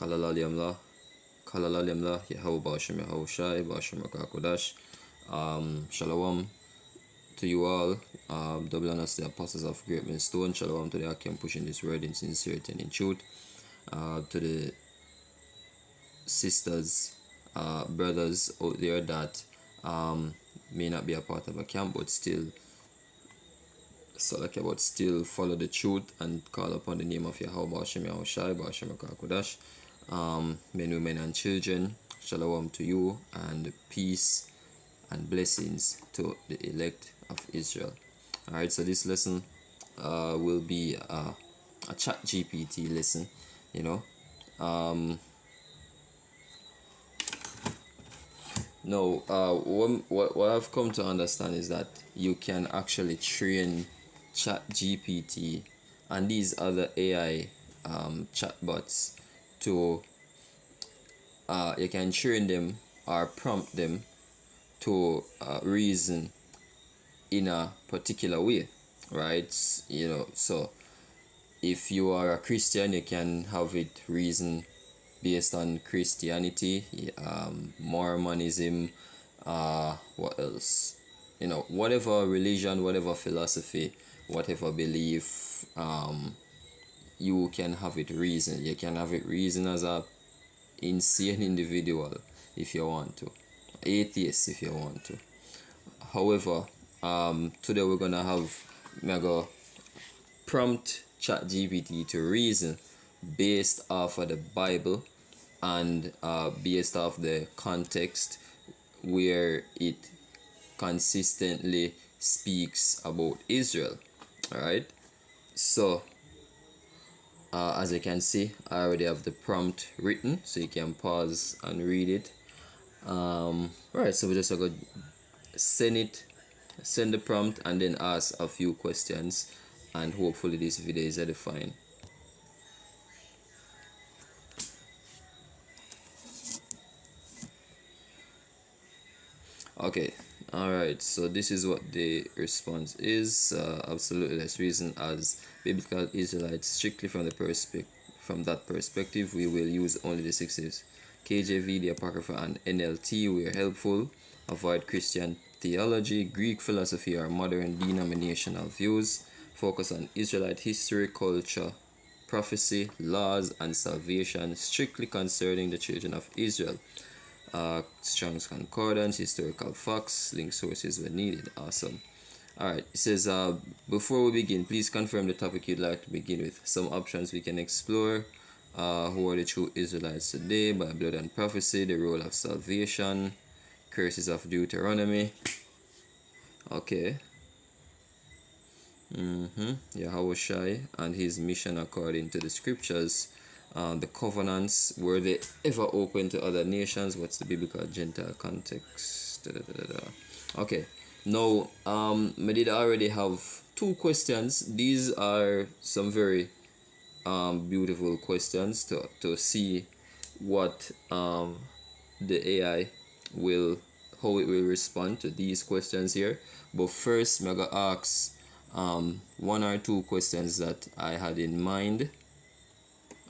Kalalalyamla, Kalalalyamla, Yahweh Bashem Yahushai, Bashem Rakakodash. Shalom to you all. Double honors to the apostles of Great Millstone. Shalom to the Akim pushing this word in sincerity and in truth. To the sisters, brothers out there that may not be a part of a camp but still still follow the truth and call upon the name of Yahweh Bashem Yahushai, Bashem Rakakodash. Men, women, and children, shalom to you, and peace and blessings to the elect of Israel. Alright, so this lesson will be a ChatGPT lesson, you know. What I've come to understand is that you can actually train ChatGPT and these other AI chatbots to you can train them or prompt them to reason in a particular way, right? You know, so if you are a Christian, you can have it reason based on Christianity, Mormonism, what else? You know, whatever religion, whatever philosophy, whatever belief, you can have it reason. You can have it reason as a insane individual if you want to, atheist if you want to. However, today we're gonna have mega prompt ChatGPT to reason based off of the Bible and based off the context where it consistently speaks about Israel. Alright, so as you can see, I already have the prompt written, so you can pause and read it. Right, so we're just gonna send the prompt and then ask a few questions, and hopefully this video is edifying. Okay, alright, so this is what the response is. Absolutely, let's reason as biblical Israelites strictly from that perspective. We will use only the 60s KJV, the Apocrypha, and NLT where helpful. Avoid Christian theology, Greek philosophy, or modern denominational views. Focus on Israelite history, culture, prophecy, laws, and salvation strictly concerning the children of Israel. Strong's Concordance, historical facts, link sources when needed. Awesome. Alright, it says, before we begin, please confirm the topic you'd like to begin with. Some options we can explore. Who are the true Israelites today? By blood and prophecy, the role of salvation, curses of Deuteronomy. Okay. Yahushai and his mission according to the scriptures. The covenants, were they ever open to other nations? What's the biblical Gentile context? Okay, now I did already have two questions. These are some very beautiful questions to see what the AI how it will respond to these questions here. But first I'm gonna ask one or two questions that I had in mind.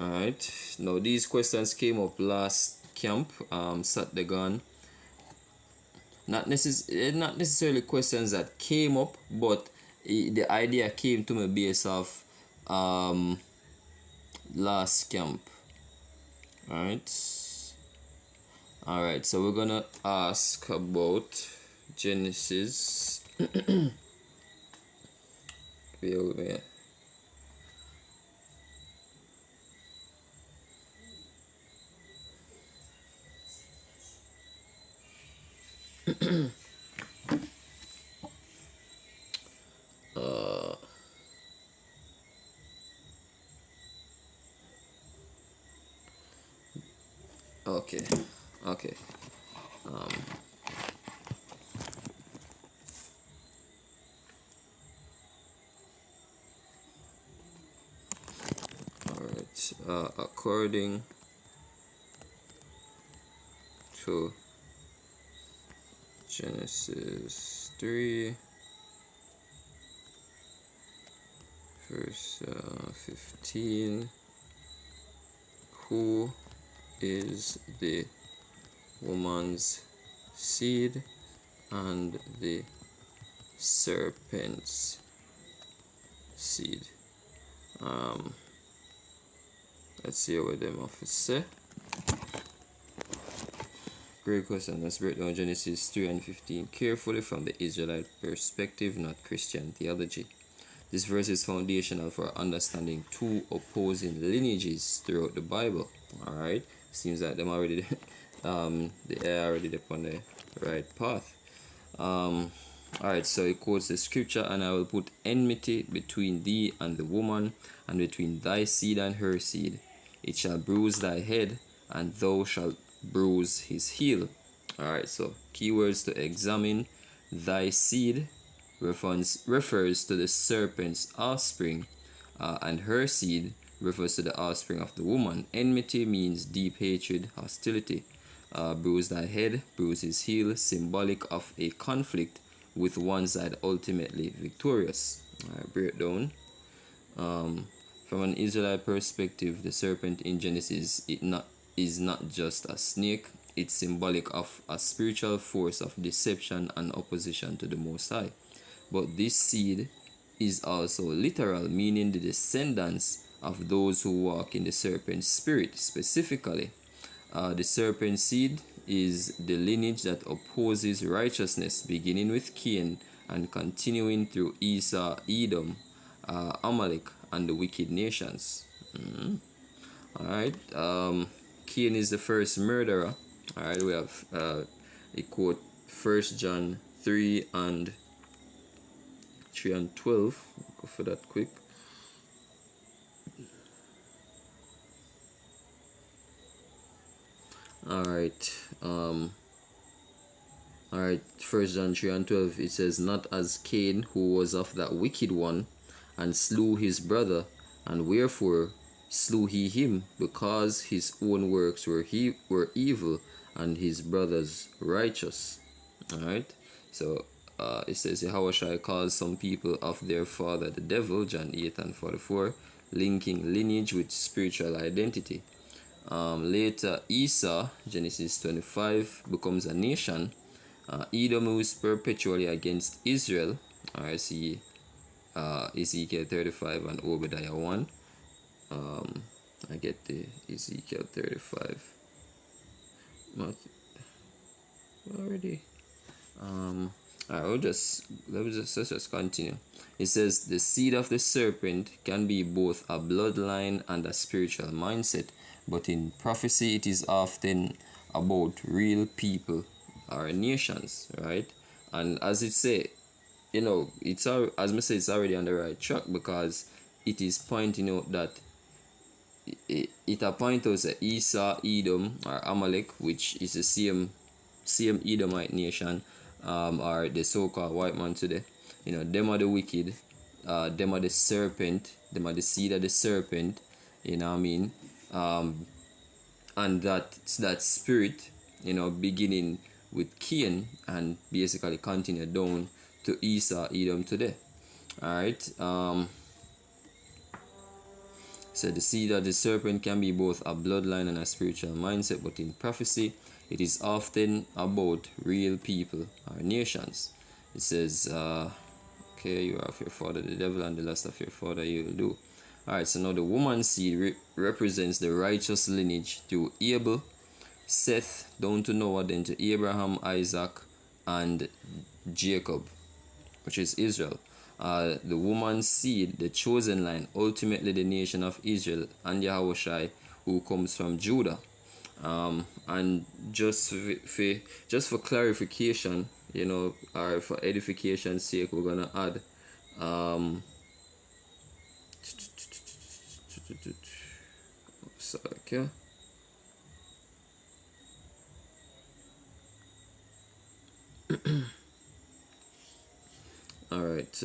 Alright, now these questions came up last camp, sat the gun. Not necessarily questions that came up, but the idea came to me based off last camp. Alright, so we're gonna ask about Genesis. Bear with me. Okay. Alright, according to Genesis 3 verse 15, who is the woman's seed and the serpent's seed. Let's see what them have to say. Great question. Let's break down Genesis 3 and 15 carefully from the Israelite perspective, not Christian theology. This verse is foundational for understanding two opposing lineages throughout the Bible. Alright, seems like them already they are already upon the right path. Alright, so it quotes the scripture, and I will put enmity between thee and the woman, and between thy seed and her seed. It shall bruise thy head, and thou shalt bruise his heel. Alright, so keywords to examine. Thy seed refers to the serpent's offspring, and her seed refers to the offspring of the woman. Enmity means deep hatred, hostility. Bruise thy head, bruise his heel, symbolic of a conflict with one side ultimately victorious. Alright, breakdown. From an Israelite perspective, the serpent in Genesis is not just a snake. It's symbolic of a spiritual force of deception and opposition to the Most High. But this seed is also literal, meaning the descendants of those who walk in the serpent's spirit. Specifically, the serpent seed is the lineage that opposes righteousness, beginning with Cain and continuing through Esau, Edom, Amalek, and the wicked nations. Alright, Cain is the first murderer. Alright, we have a quote, 1 John 3 and 12. Go for that quick. Alright, 1 John 3 and 12, it says, not as Cain, who was of that wicked one, and slew his brother, and wherefore slew he him, because his own works were evil, and his brother's righteous. Alright, so it says, how shall I call some people of their father the devil, John 8 and 44, linking lineage with spiritual identity. Later, Esau, Genesis 25, becomes a nation. Edom, who is perpetually against Israel. I see Ezekiel 35 and Obadiah 1. I get the Ezekiel 35. Already. Alright, let's just continue. It says, the seed of the serpent can be both a bloodline and a spiritual mindset, but in prophecy it is often about real people or nations, right? And as it say, it's as I say, it's already on the right track, because it is pointing out that it point out that Esau, Edom, or Amalek, which is the same Edomite nation, or the so-called white man today, them are the wicked, them are the serpent, them are the seed of the serpent, you know what I mean? And that spirit, beginning with Cain and basically continue down to Esau, Edom today. Alright, so the seed of the serpent can be both a bloodline and a spiritual mindset, but in prophecy it is often about real people or nations. It says, okay, you are of your father the devil, and the lust of your father you will do. Alright, so now the woman's seed represents the righteous lineage through Abel, Seth, down to Noah, then to Abraham, Isaac, and Jacob, which is Israel. The woman's seed, the chosen line, ultimately the nation of Israel, and Yahushai, who comes from Judah. And just for clarification, or for edification's sake, we're gonna add okay. All right.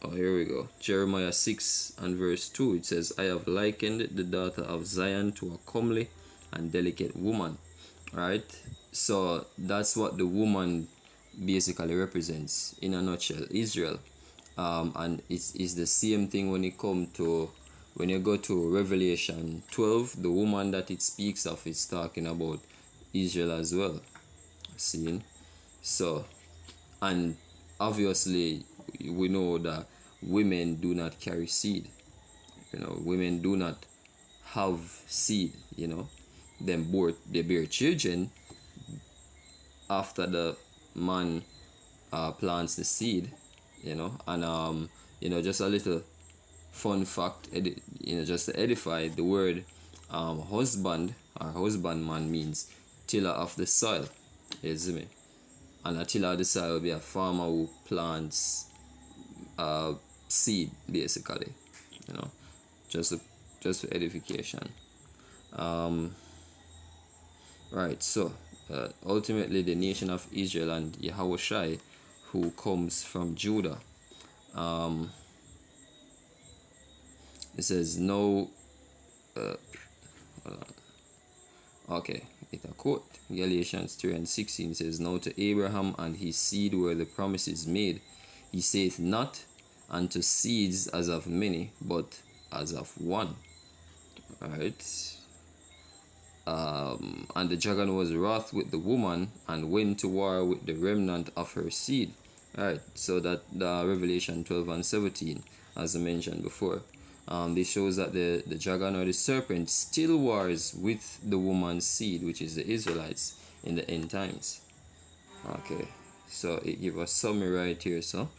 Oh, here we go. Jeremiah 6 and verse 2. It says, I have likened the daughter of Zion to a comely and delicate woman. Right? So that's what the woman basically represents in a nutshell, Israel. And it's the same thing when when you go to Revelation 12. The woman that it speaks of is talking about Israel as well. See? So, and obviously we know that women do not carry seed. Women do not have seed. They bear children after the man plants the seed. And just a little fun fact, just to edify, the word husband or husbandman means tiller of the soil. You see me? And a tiller of the soil will be a farmer who plants seed, basically. Just for edification. Right, so ultimately the nation of Israel and Yahushai, who comes from Judah. It says no. Okay, it's a quote. Galatians 3:16 says, "Now to Abraham and his seed were the promises made. He saith not unto seeds as of many, but as of one." Right. And the dragon was wroth with the woman and went to war with the remnant of her seed. Right. So that Revelation 12:17, as I mentioned before. This shows that the dragon or the serpent still wars with the woman's seed, which is the Israelites, in the end times. Okay, so it gives a summary right here. So,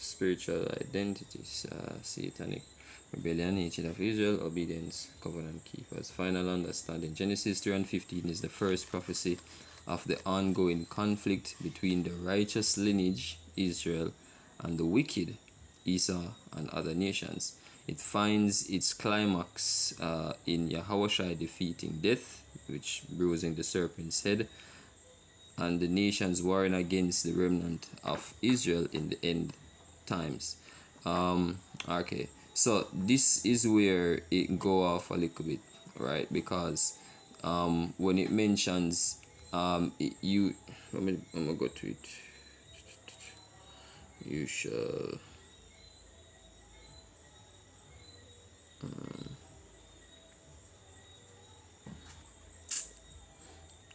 spiritual identities, satanic rebellion, nature of Israel, obedience, covenant keepers. Final understanding. Genesis 3:15 is the first prophecy of the ongoing conflict between the righteous lineage, Israel, and the wicked, Esau and other nations. It finds its climax in Yahushua defeating death, which bruising the serpent's head, and the nations warring against the remnant of Israel in the end times. Okay, so this is where it go off a little bit, right? Because when it mentions I'm gonna go to it. You shall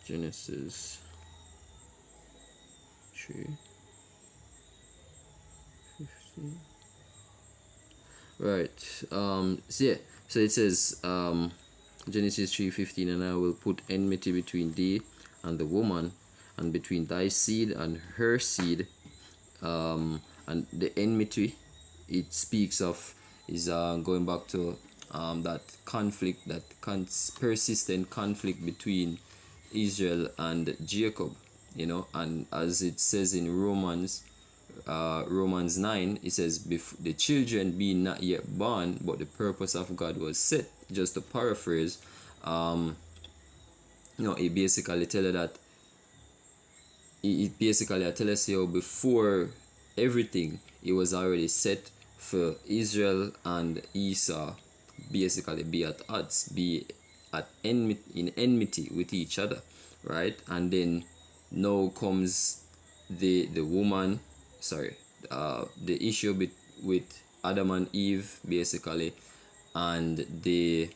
Genesis 3:15. Right. So it says Genesis 3:15, "And I will put enmity between thee and the woman, and between thy seed and her seed." And the enmity it speaks of is going back to that conflict, that persistent conflict between Israel and Jacob. And as it says in Romans 9, it says, "The children being not yet born, but the purpose of God was set." Just to paraphrase, it basically tell you that it basically tell us here, before everything, it was already set for Israel and Esau basically be at odds, be in enmity with each other, right? And then now comes the woman, the issue with Adam and Eve, basically, and the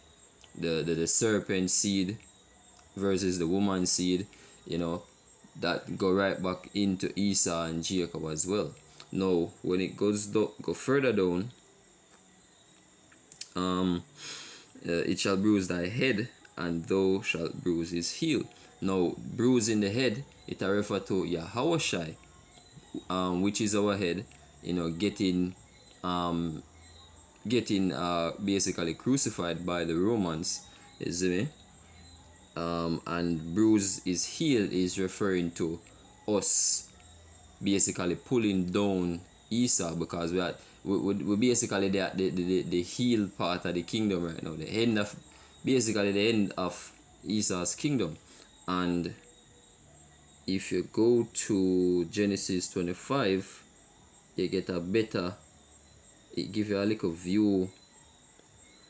serpent seed versus the woman seed, that go right back into Esau and Jacob as well. Now, when it go further down, it shall bruise thy head, and thou shalt bruise his heel. Now, bruising the head, it refer to Yahushai, which is our head, getting basically crucified by the Romans, you see me? And bruise his heel is referring to us basically pulling down Esau, because we basically the heel part of the kingdom right now, the end of Esau's kingdom. And if you go to Genesis 25, you get it gives you a little view,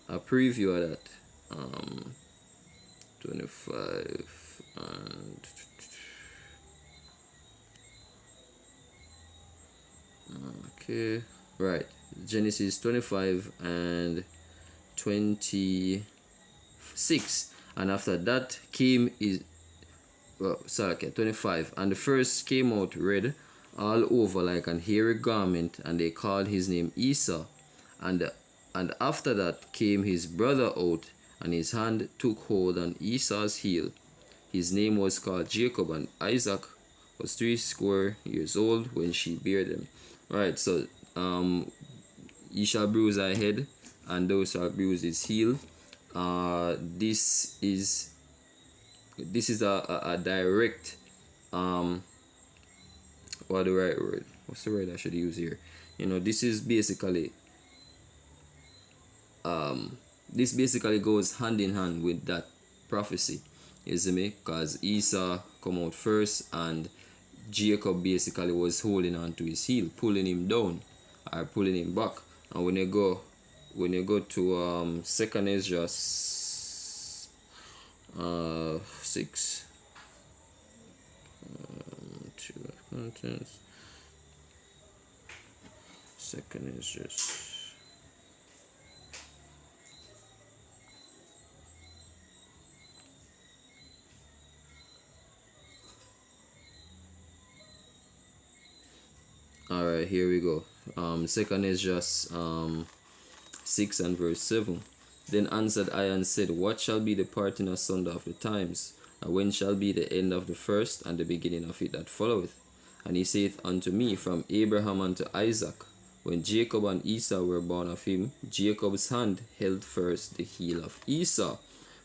a preview of that. 25, And okay, right. Genesis 25 and 26. And after that came is, well, sorry, okay, 25. And the first came out red all over like an hairy garment, and they called his name Esau. And after that came his brother out, and his hand took hold on Esau's heel. His name was called Jacob, and Isaac was 60 years old when she bare them. Right, so he shall bruise thy head, and thou shalt bruise his heel. This is a direct what the right word? What's the word I should use here? This is basically this basically goes hand in hand with that prophecy. You see me? Because Esau come out first, and Jacob basically was holding on to his heel, pulling him down or pulling him back. And when you go to Second Ezra 6, contents. Second Ezra. All right, here we go. Second is just 6 and verse 7. Then answered I and said, what shall be the parting asunder of the times? And when shall be the end of the first, and the beginning of it that followeth? And he saith unto me, from Abraham unto Isaac, when Jacob and Esau were born of him, Jacob's hand held first the heel of Esau.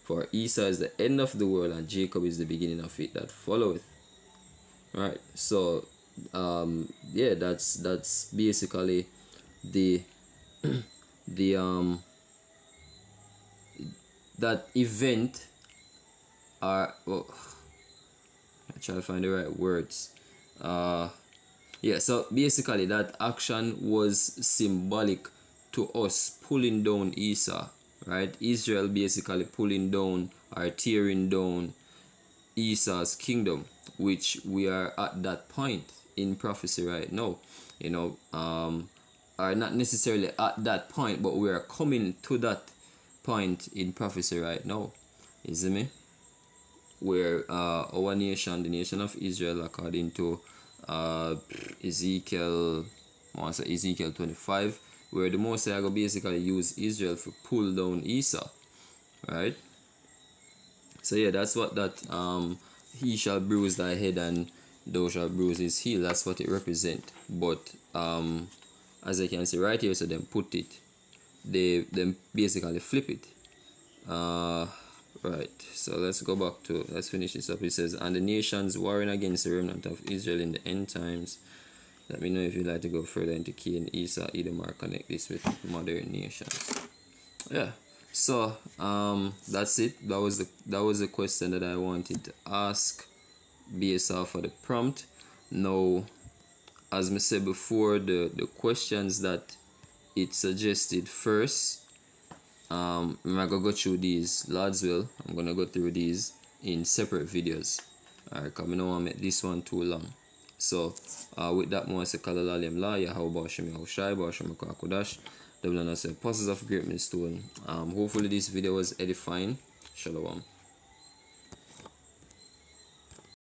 For Esau is the end of the world, and Jacob is the beginning of it that followeth. Right, so yeah, that's basically the that event, or well, I try to find the right words. Yeah, so basically that action was symbolic to us pulling down Esau, right? Israel basically pulling down or tearing down Esau's kingdom, which we are at that point in prophecy right now. Are not necessarily at that point, but we are coming to that point in prophecy right now. You see me? Where our nation, the nation of Israel, according to Ezekiel 25, where the Most High basically use Israel to pull down Esau, right? So yeah, that's what that he shall bruise thy head and thou shalt bruise his heel. That's what it represent. But as I can see right here, so them put it, they basically flip it. Right. So let's finish this up. It says, and the nations warring against the remnant of Israel in the end times. Let me know if you'd like to go further into Cain, Esau, Edom, or connect this with modern nations. Yeah. So that's it. That was the question that I wanted to ask based off of the prompt. Now, as I said before, the questions that it suggested first, I'm gonna go through these. Lord's will, I'm gonna go through these in separate videos. Alright, because I don't want to make this one too long. So with that, I say Kalalalem La, Yahweh Bashim Yahushai, Bashim Kakudash, the Blana say Apostles of Great Millstone. Hopefully this video was edifying. Shalom.